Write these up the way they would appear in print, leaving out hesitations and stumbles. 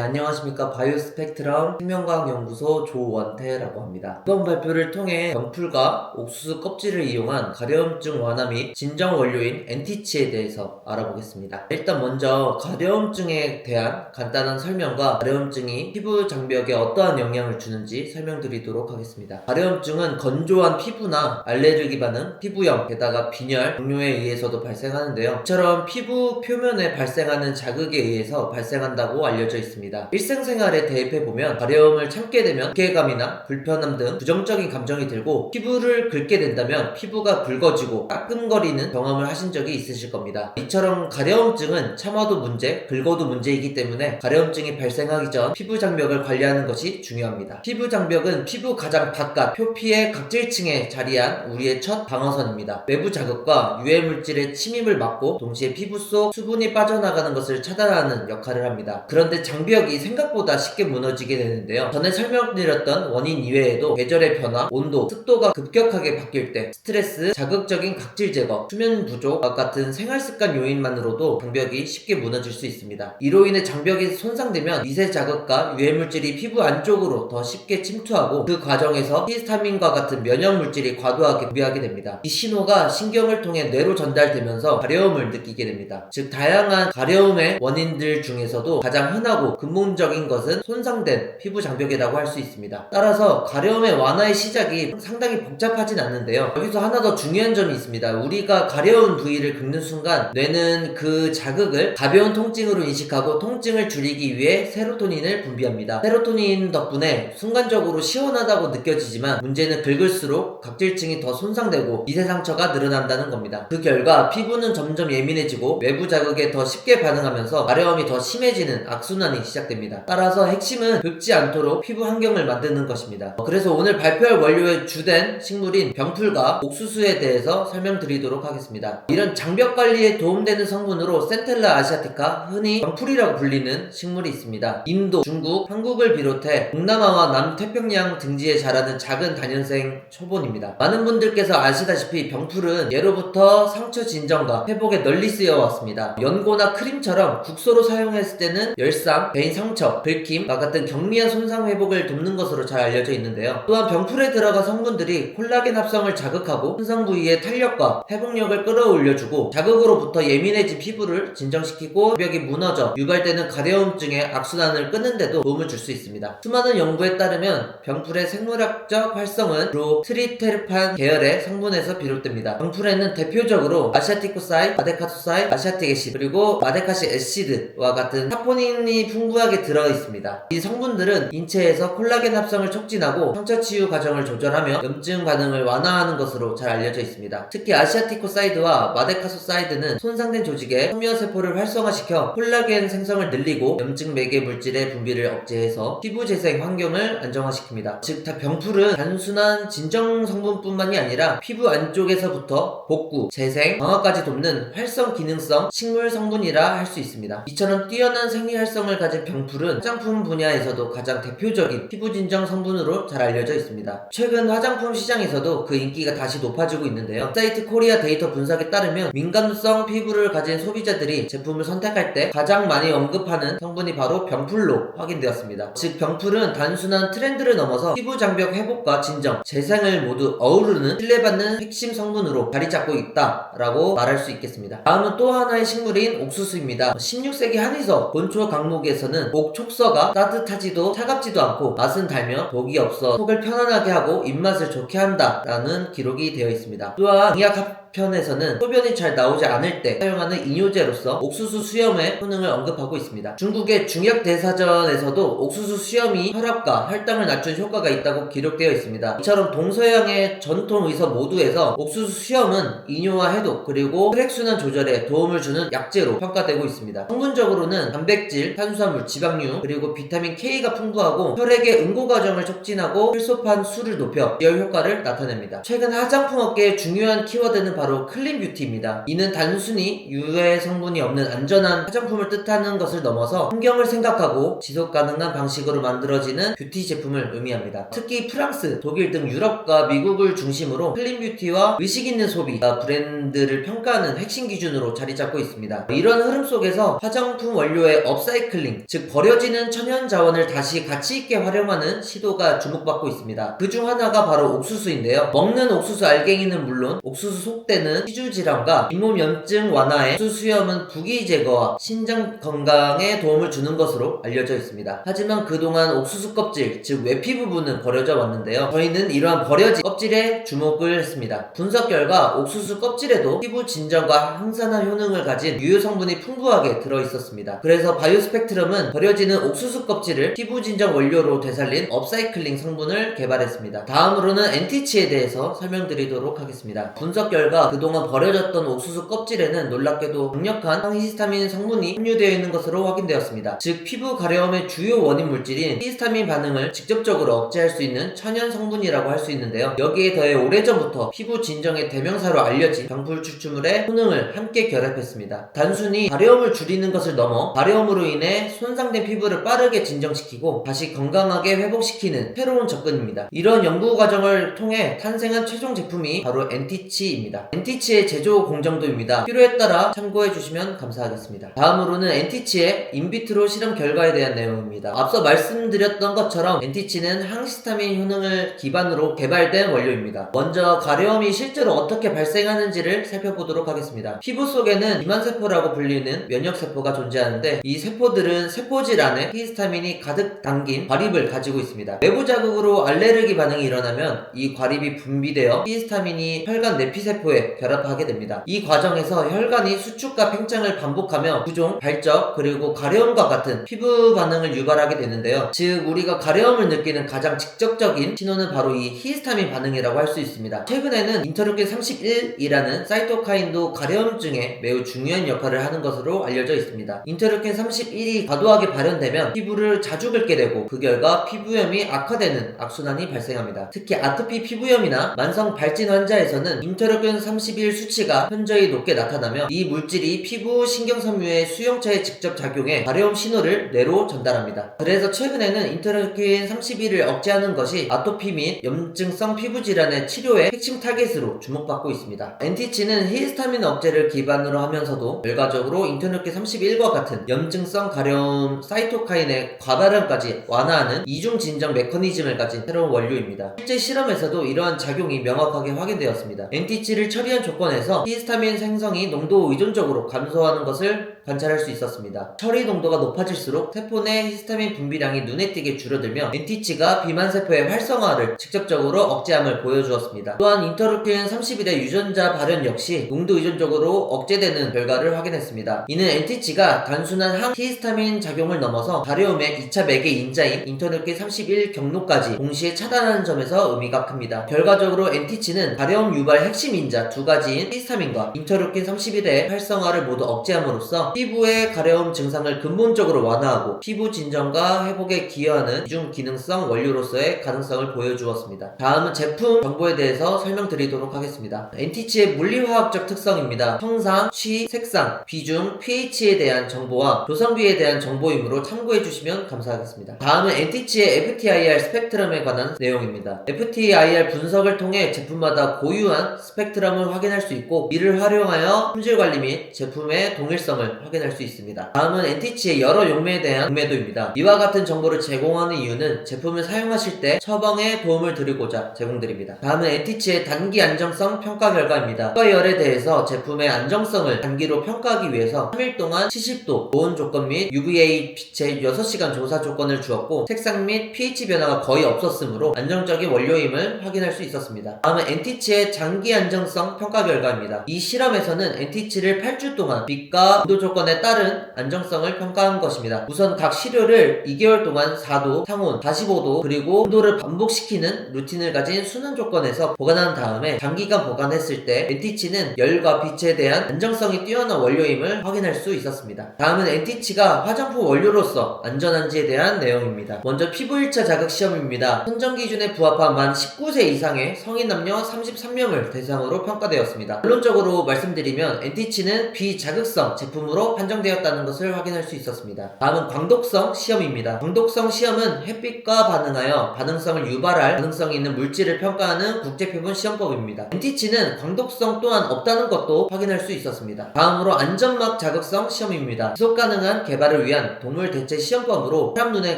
안녕하십니까. 바이오스펙트럼 생명과학연구소 조원태라고 합니다. 이번 발표를 통해 병풀과 옥수수 껍질을 이용한 가려움증 완화 및 진정 원료인 엔티치에 대해서 알아보겠습니다. 일단 먼저 가려움증에 대한 간단한 설명과 가려움증이 피부 장벽에 어떠한 영향을 주는지 설명드리도록 하겠습니다. 가려움증은 건조한 피부나 알레르기 반응, 피부염, 게다가 빈혈, 동료에 의해서도 발생하는데요. 이처럼 피부 표면에 발생하는 자극에 의해서 발생한다고 알려져 있습니다. 일상생활에 대입해보면 가려움을 참게 되면 무게감이나 불편함 등 부정적인 감정이 들고 피부를 긁게 된다면 피부가 붉어지고 따끔거리는 경험을 하신 적이 있으실 겁니다. 이처럼 가려움증은 참아도 문제, 긁어도 문제이기 때문에 가려움증이 발생하기 전 피부 장벽을 관리하는 것이 중요합니다. 피부 장벽은 피부 가장 바깥 표피의 각질층에 자리한 우리의 첫 방어선입니다. 외부 자극과 유해 물질의 침입을 막고 동시에 피부 속 수분이 빠져나가는 것을 차단하는 역할을 합니다. 그런데 장벽이 생각보다 쉽게 무너지게 되는데요. 전에 설명드렸던 원인 이외에도 계절의 변화, 온도, 습도가 급격하게 바뀔 때, 스트레스, 자극적인 각질 제거, 수면 부족과 같은 생활습관 요인만으로도 장벽이 쉽게 무너질 수 있습니다. 이로 인해 장벽이 손상되면 미세 자극과 유해 물질이 피부 안쪽으로 더 쉽게 침투하고 그 과정에서 히스타민과 같은 면역 물질이 과도하게 분비하게 됩니다. 이 신호가 신경을 통해 뇌로 전달되면서 가려움을 느끼게 됩니다. 즉 다양한 가려움의 원인들 중에서도 가장 흔하고 근본적인 것은 손상된 피부 장벽이라고 할 수 있습니다. 따라서 가려움의 완화의 시작이 상당히 복잡하진 않는데요. 여기서 하나 더 중요한 점이 있습니다. 우리가 가려운 부위를 긁는 순간 뇌는 그 자극을 가벼운 통증으로 인식하고 통증을 줄이기 위해 세로토닌을 분비합니다. 세로토닌 덕분에 순간적으로 시원하다고 느껴지지만 문제는 긁을수록 각질층이 더 손상되고 미세 상처가 늘어난다는 겁니다. 그 결과 피부는 점점 예민해지고 외부 자극에 더 쉽게 반응하면서 가려움이 더 심해지는 악순환이 시작됩니다. 따라서 핵심은 긁지 않도록 피부 환경을 만드는 것입니다. 그래서 오늘 발표할 원료의 주된 식물인 병풀과 옥수수에 대해서 설명드리도록 하겠습니다. 이런 장벽 관리에 도움되는 성분으로 센텔라 아시아티카, 흔히 병풀이라고 불리는 식물이 있습니다. 인도, 중국, 한국을 비롯해 동남아와 남태평양 등지에 자라는 작은 다년생 초본입니다. 많은 분들께서 아시다시피 병풀은 예로부터 상처 진정과 회복에 널리 쓰여 왔습니다. 연고나 크림처럼 국소로 사용했을 때는 열상, 개인 상처, 긁힘과 같은 경미한 손상 회복을 돕는 것으로 잘 알려져 있는데요. 또한 병풀에 들어간 성분들이 콜라겐 합성을 자극하고 손상 부위의 탄력과 회복력을 끌어올려주고 자극으로부터 예민해진 피부를 진정시키고 장벽이 무너져 유발되는 가려움증의 악순환을 끊는 데도 도움을 줄 수 있습니다. 수많은 연구에 따르면 병풀의 생물학적 활성은 주로 트리테르판 계열의 성분에서 비롯됩니다. 병풀에는 대표적으로 아시아티코사이, 마데카소사이, 아시아틱 애시드, 그리고 마데카시 애시드와 같은 사포닌이 풍부하게 들어있습니다. 이 성분들은 인체에서 콜라겐 합성을 촉진하고 상처 치유 과정을 조절하며 염증 반응을 완화하는 것으로 잘 알려져 있습니다. 특히 아시아티코사이드와 마데카소사이드는 손상된 조직의 섬유세포를 활성화시켜 콜라겐 생성을 늘리고 염증 매개 물질의 분비를 억제해서 피부 재생 환경을 안정화시킵니다. 즉 병풀은 단순한 진정 성분뿐만이 아니라 피부 안쪽에서부터 복구, 재생, 강화까지 돕는 활성 기능성 식물 성분이라 할 수 있습니다. 이처럼 뛰어난 생리 활성을 가진 병풀은 화장품 분야에서도 가장 대표적인 피부 진정 성분으로 잘 알려져 있습니다. 최근 화장품 시장에서도 그 인기가 다시 높아지고 있는데요. 사이트 코리아 데이터 분석에 따르면 민감성 피부를 가진 소비자들이 제품을 선택할 때 가장 많이 언급하는 성분이 바로 병풀로 확인되었습니다. 즉 병풀은 단순한 트렌드를 넘어서 피부 장벽 회복과 진정, 재생을 모두 어우르는 신뢰받는 핵심 성분으로 자리 잡고 있다라고 말할 수 있겠습니다. 다음은 또 하나의 식물인 옥수수입니다. 16세기 한의서 본초 강목에서는 옥촉서가 따뜻하지도 차갑지도 않고 맛은 달며 독이 없어 속을 편안하게 하고 입맛을 좋게 한다라는 기록이 되어 있습니다. 또한 의학 편에서는 소변이 잘 나오지 않을 때 사용하는 이뇨제로서 옥수수 수염의 효능을 언급하고 있습니다. 중국의 중약대사전에서도 옥수수 수염이 혈압과 혈당을 낮춘 효과가 있다고 기록되어 있습니다. 이처럼 동서양의 전통 의서 모두에서 옥수수 수염은 이뇨와 해독 그리고 혈액순환 조절에 도움을 주는 약재로 평가되고 있습니다. 성분적으로는 단백질, 탄수화물, 지방류 그리고 비타민 K가 풍부하고 혈액의 응고 과정을 촉진하고 혈소판 수를 높여 지혈 효과를 나타냅니다. 최근 화장품 업계의 중요한 키워드는 바로 바로 클린뷰티입니다. 이는 단순히 유해 성분이 없는 안전한 화장품을 뜻하는 것을 넘어서 환경을 생각하고 지속 가능한 방식으로 만들어지는 뷰티 제품을 의미합니다. 특히 프랑스, 독일 등 유럽과 미국을 중심으로 클린뷰티와 의식 있는 소비 브랜드를 평가하는 핵심 기준으로 자리 잡고 있습니다. 이런 흐름 속에서 화장품 원료의 업사이클링, 즉 버려지는 천연 자원을 다시 가치 있게 활용하는 시도가 주목받고 있습니다. 그 중 하나가 바로 옥수수인데요. 먹는 옥수수 알갱이는 물론 옥수수 속대는 시주 질환과 잇몸 염증 완화에 옥수수 수염은 부기 제거와 신장 건강에 도움을 주는 것으로 알려져 있습니다. 하지만 그동안 옥수수 껍질, 즉 외피 부분은 버려져 왔는데요. 저희는 이러한 버려진 껍질에 주목을 했습니다. 분석 결과 옥수수 껍질에도 피부 진정과 항산화 효능을 가진 유효 성분이 풍부하게 들어있었습니다. 그래서 바이오스펙트럼은 버려지는 옥수수 껍질을 피부 진정 원료로 되살린 업사이클링 성분을 개발했습니다. 다음으로는 엔티치에 대해서 설명드리도록 하겠습니다. 분석 결과 그동안 버려졌던 옥수수 껍질에는 놀랍게도 강력한 항히스타민 성분이 함유되어 있는 것으로 확인되었습니다. 즉 피부 가려움의 주요 원인 물질인 히스타민 반응을 직접적으로 억제할 수 있는 천연 성분이라고 할 수 있는데요. 여기에 더해 오래전부터 피부 진정의 대명사로 알려진 병풀 추출물의 효능을 함께 결합했습니다. 단순히 가려움을 줄이는 것을 넘어 가려움으로 인해 손상된 피부를 빠르게 진정시키고 다시 건강하게 회복시키는 새로운 접근입니다. 이런 연구 과정을 통해 탄생한 최종 제품이 바로 엔티치입니다. 엔티치의 제조 공정도입니다. 필요에 따라 참고해 주시면 감사하겠습니다. 다음으로는 엔티치의 인비트로 실험 결과에 대한 내용입니다. 앞서 말씀드렸던 것처럼 엔티치는 항히스타민 효능을 기반으로 개발된 원료입니다. 먼저 가려움이 실제로 어떻게 발생하는지를 살펴보도록 하겠습니다. 피부 속에는 비만세포라고 불리는 면역세포가 존재하는데 이 세포들은 세포질 안에 히스타민이 가득 담긴 과립을 가지고 있습니다. 외부 자극으로 알레르기 반응이 일어나면 이 과립이 분비되어 히스타민이 혈관 내피세포에 결합하게 됩니다. 이 과정에서 혈관이 수축과 팽창을 반복하며 부종, 발적, 그리고 가려움과 같은 피부 반응을 유발하게 되는데요. 즉 우리가 가려움을 느끼는 가장 직접적인 신호는 바로 이 히스타민 반응이라고 할 수 있습니다. 최근에는 인터루킨 31이라는 사이토카인도 가려움증에 매우 중요한 역할을 하는 것으로 알려져 있습니다. 인터루킨 31이 과도하게 발현되면 피부를 자주 긁게 되고 그 결과 피부염이 악화되는 악순환이 발생합니다. 특히 아토피 피부염이나 만성 발진 환자에서는 인터루킨 31 수치가 현저히 높게 나타나며 이 물질이 피부 신경섬유의 수용체에 직접 작용해 가려움 신호를 뇌로 전달합니다. 그래서 최근에는 인터루킨 31을 억제하는 것이 아토피 및 염증성 피부질환의 치료의 핵심 타겟으로 주목받고 있습니다. 엔티치는 히스타민 억제를 기반으로 하면서도 결과적으로 인터루킨 31과 같은 염증성 가려움 사이토카인의 과발현까지 완화하는 이중 진정 메커니즘을 가진 새로운 원료입니다. 실제 실험에서도 이러한 작용이 명확하게 확인되었습니다. 엔티치를 처리한 조건에서 히스타민 생성이 농도 의존적으로 감소하는 것을 관찰할 수 있었습니다. 처리 농도가 높아질수록 세포 내 히스타민 분비량이 눈에 띄게 줄어들며 엔티치가 비만세포의 활성화를 직접적으로 억제함을 보여주었습니다. 또한 인터루킨 31의 유전자 발현 역시 농도 의존적으로 억제되는 결과를 확인했습니다. 이는 엔티치가 단순한 항히스타민 작용을 넘어서 가려움의 2차 매개 인자인 인터루킨 31 경로까지 동시에 차단하는 점에서 의미가 큽니다. 결과적으로 엔티치는 가려움 유발 핵심 인자 두 가지인 히스타민과 인터루킨 31의 활성화를 모두 억제함으로써 피부의 가려움 증상을 근본적으로 완화하고 피부 진정과 회복에 기여하는 이중 기능성 원료로서의 가능성을 보여주었습니다. 다음은 제품 정보에 대해서 설명드리도록 하겠습니다. 엔티치의 물리화학적 특성입니다. 형상, 취, 색상, 비중, pH에 대한 정보와 조성비에 대한 정보이므로 참고해주시면 감사하겠습니다. 다음은 엔티치의 FTIR 스펙트럼에 관한 내용입니다. FTIR 분석을 통해 제품마다 고유한 스펙트럼을 확인할 수 있고 이를 활용하여 품질 관리 및 제품의 동일성을 확인할 수 있습니다. 다음은 엔티치의 여러 용매에 대한 응매도입니다. 이와 같은 정보를 제공하는 이유는 제품을 사용하실 때 처방에 도움을 드리고자 제공드립니다. 다음은 엔티치의 단기 안정성 평가 결과입니다. 효과열에 대해서 제품의 안정성을 단기로 평가하기 위해서 3일 동안 70도 고온 조건 및 UVA 빛의 6시간 조사 조건을 주었고 색상 및 pH 변화가 거의 없었으므로 안정적인 원료임을 확인할 수 있었습니다. 다음은 엔티치의 장기 안정성 평가 결과입니다. 이 실험에서는 엔티치를 8주 동안 빛과 온도 조건 조건에 따른 안정성을 평가한 것입니다. 우선 각 시료를 2개월 동안 4도, 상온, 45도, 그리고 온도를 반복시키는 루틴을 가진 순환 조건에서 보관한 다음에 장기간 보관했을 때 NT치는 열과 빛에 대한 안정성이 뛰어난 원료임을 확인할 수 있었습니다. 다음은 NT치가 화장품 원료로서 안전한지에 대한 내용입니다. 먼저 피부 1차 자극 시험입니다. 선정 기준에 부합한 만 19세 이상의 성인 남녀 33명을 대상으로 평가되었습니다. 결론적으로 말씀드리면 NT치는 비자극성 제품으로 판정되었다는 것을 확인할 수 있었습니다. 다음은 광독성 시험입니다. 광독성 시험은 햇빛과 반응하여 반응성을 유발할 가능성이 있는 물질을 평가하는 국제표본 시험법입니다. NT치는 광독성 또한 없다는 것도 확인할 수 있었습니다. 다음으로 안전막 자극성 시험입니다. 지속 가능한 개발을 위한 동물 대체 시험법으로 사람 눈에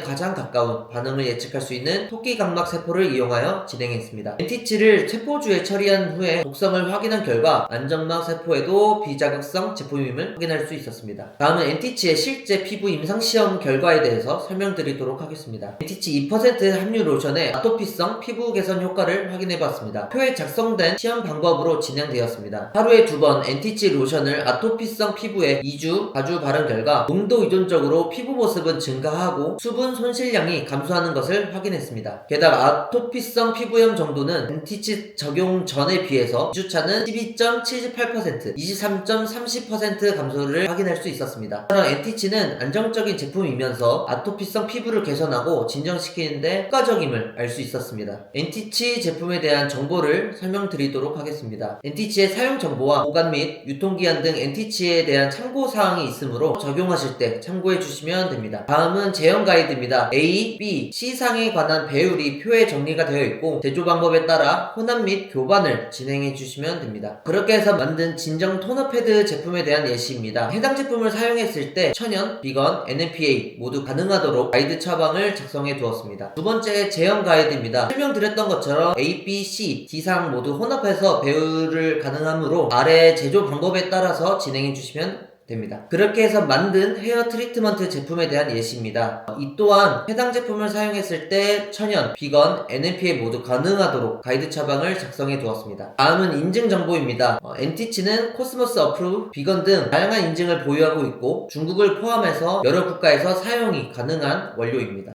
가장 가까운 반응을 예측할 수 있는 토끼 각막 세포를 이용하여 진행했습니다. NT치를 세포주에 처리한 후에 독성을 확인한 결과 안전막 세포에도 비자극성 제품임을 확인할 수 있었습니다. 다음은 NT치의 실제 피부 임상시험 결과에 대해서 설명드리도록 하겠습니다. NT치 2% 함유 로션의 아토피성 피부 개선 효과를 확인해봤습니다. 표에 작성된 시험 방법으로 진행되었습니다. 하루에 2번 NT치 로션을 아토피성 피부에 2주, 4주 바른 결과 농도 의존적으로 피부 보습은 증가하고 수분 손실량이 감소하는 것을 확인했습니다. 게다가 아토피성 피부염 정도는 NT치 적용 전에 비해서 2주차는 12.78%, 23.30% 감소를 확인할 수 있었습니다. 따라 NT치는 안정적인 제품이면서 아토피성 피부를 개선하고 진정시키는데 효과적임을 알 수 있었습니다. NT치 제품에 대한 정보를 설명드리도록 하겠습니다. NT치의 사용 정보와 보관 및 유통기한 등 NT치에 대한 참고사항이 있으므로 적용하실 때 참고해 주시면 됩니다. 다음은 제형 가이드입니다. A, B, C상에 관한 배율이 표에 정리가 되어 있고 제조 방법에 따라 혼합 및 교반을 진행해 주시면 됩니다. 그렇게 해서 만든 진정 토너 패드 제품에 대한 예시입니다. 해당 제품을 사용했을 때 천연, 비건, NMPA 모두 가능하도록 가이드 처방을 작성해 두었습니다. 두 번째 제형 가이드입니다. 설명드렸던 것처럼 A, B, C, D상 모두 혼합해서 배율을 가능하므로 아래 제조 방법에 따라서 진행해 주시면 됩니다. 그렇게 해서 만든 헤어 트리트먼트 제품에 대한 예시입니다. 이 또한 해당 제품을 사용했을 때 천연, 비건, NMPA 모두 가능하도록 가이드 처방을 작성해 두었습니다. 다음은 인증 정보입니다. NT치는 코스모스 어프로브, 비건 등 다양한 인증을 보유하고 있고 중국을 포함해서 여러 국가에서 사용이 가능한 원료입니다.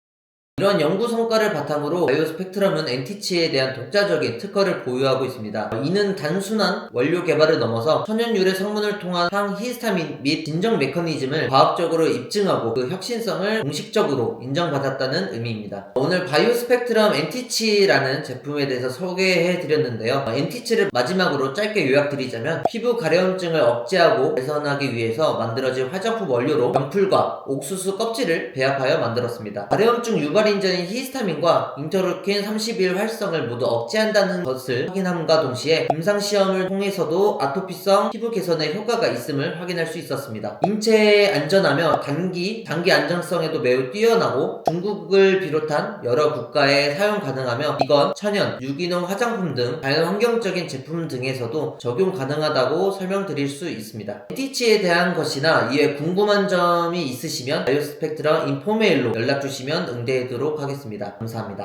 이런 연구 성과를 바탕으로 바이오스펙트럼은 NT치에 대한 독자적인 특허를 보유하고 있습니다. 이는 단순한 원료 개발을 넘어서 천연 유래 성분을 통한 항히스타민 및 진정 메커니즘을 과학적으로 입증하고 그 혁신성을 공식적으로 인정받았다는 의미입니다. 오늘 바이오스펙트럼 NT치라는 제품에 대해서 소개해 드렸는데요. NT치를 마지막으로 짧게 요약드리자면 피부 가려움증을 억제하고 개선하기 위해서 만들어진 화장품 원료로 병풀과 옥수수 껍질을 배합하여 만들었습니다. 가려움증 유발 인자인 히스타민과 인터루킨 31 활성을 모두 억제한다는 것을 확인함과 동시에 임상시험을 통해서도 아토피성 피부 개선에 효과가 있음을 확인할 수 있었습니다. 인체에 안전하며 장기 안정성에도 매우 뛰어나고 중국을 비롯한 여러 국가에 사용 가능하며 비건, 천연, 유기농 화장품 등 자연환경적인 제품 등에서도 적용 가능하다고 설명드릴 수 있습니다. NT치에 대한 것이나 이에 궁금한 점이 있으시면 바이오스펙트럼 인포메일로 연락주시면 응대해 하겠습니다. 감사합니다.